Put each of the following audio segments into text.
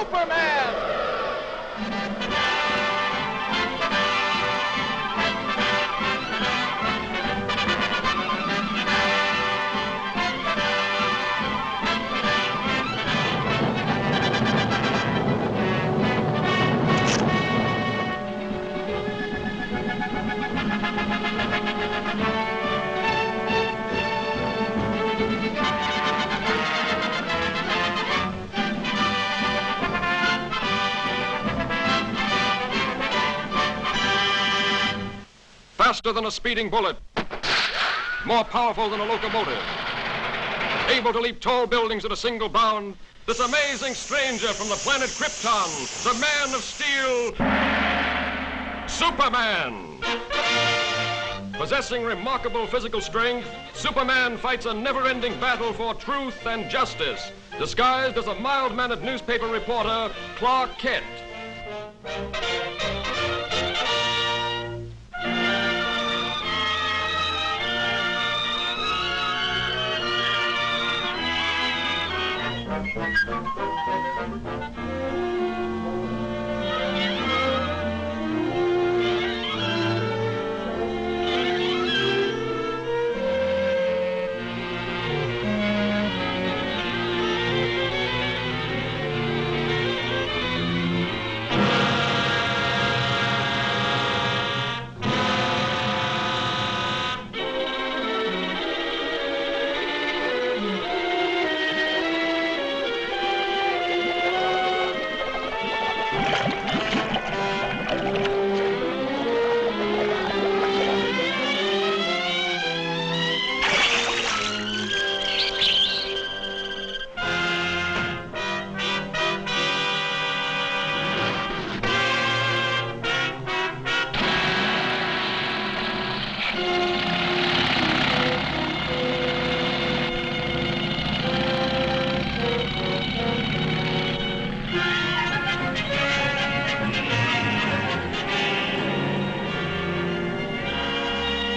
Superman! Faster than a speeding bullet, more powerful than a locomotive, able to leap tall buildings at a single bound, this amazing stranger from the planet Krypton, the Man of Steel, Superman. Possessing remarkable physical strength, Superman fights a never-ending battle for truth and justice, disguised as a mild-mannered newspaper reporter, Clark Kent.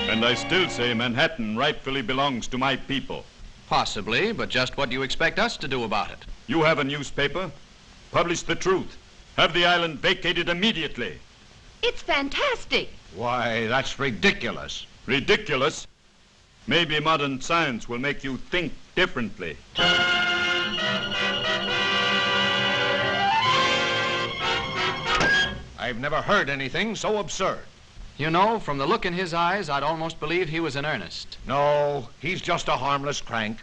And I still say Manhattan rightfully belongs to my people. Possibly, but just what do you expect us to do about it? You have a newspaper. Publish the truth. Have the island vacated immediately. It's fantastic. Why, that's ridiculous. Ridiculous? Maybe modern science will make you think differently. I've never heard anything so absurd. You know, from the look in his eyes, I'd almost believe he was in earnest. No, he's just a harmless crank.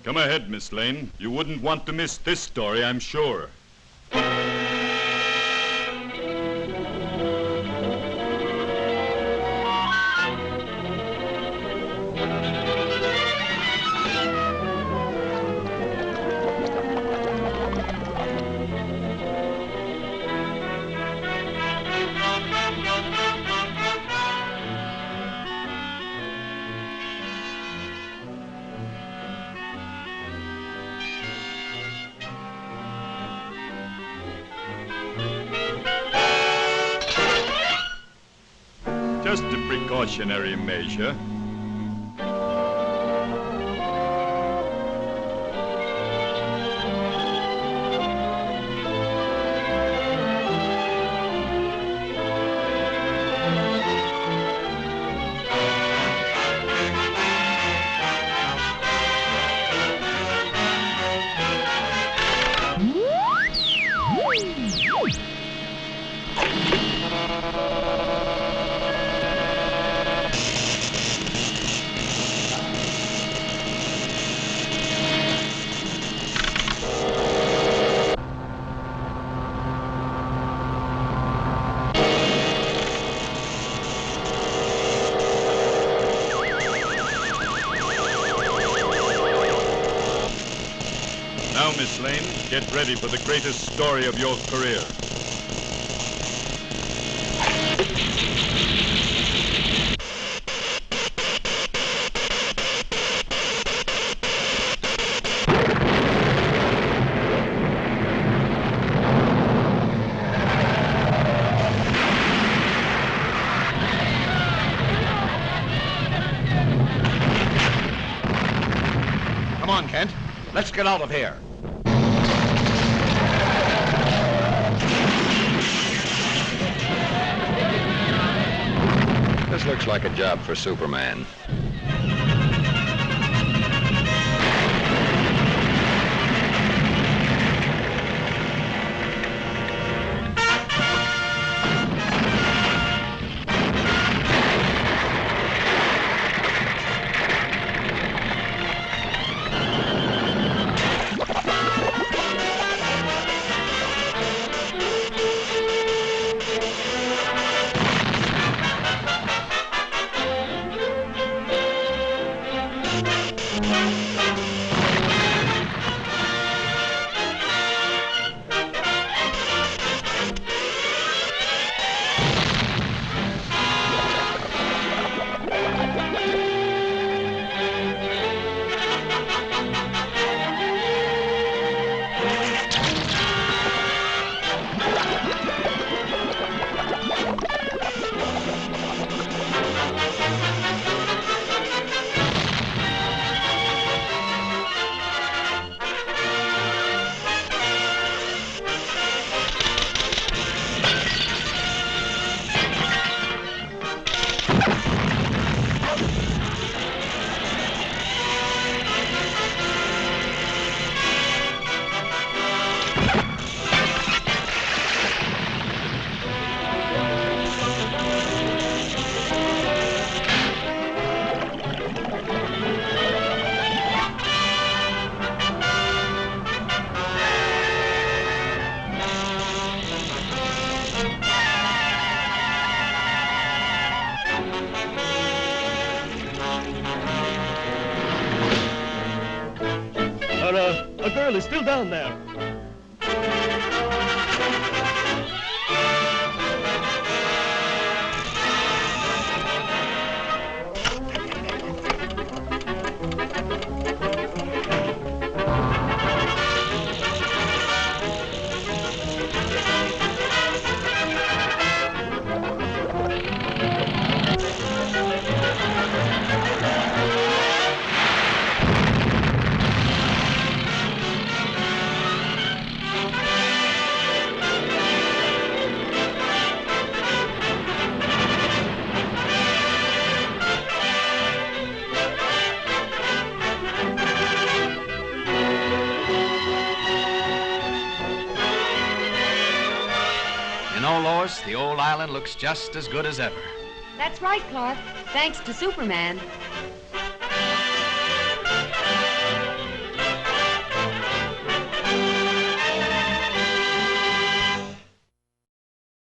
Come ahead, Miss Lane. You wouldn't want to miss this story, I'm sure. Just a precautionary measure. Now, Miss Lane, get ready for the greatest story of your career. Let's get out of here. This looks like a job for Superman. A girl is still down there. You know, Lois, the old island looks just as good as ever. That's right, Clark. Thanks to Superman.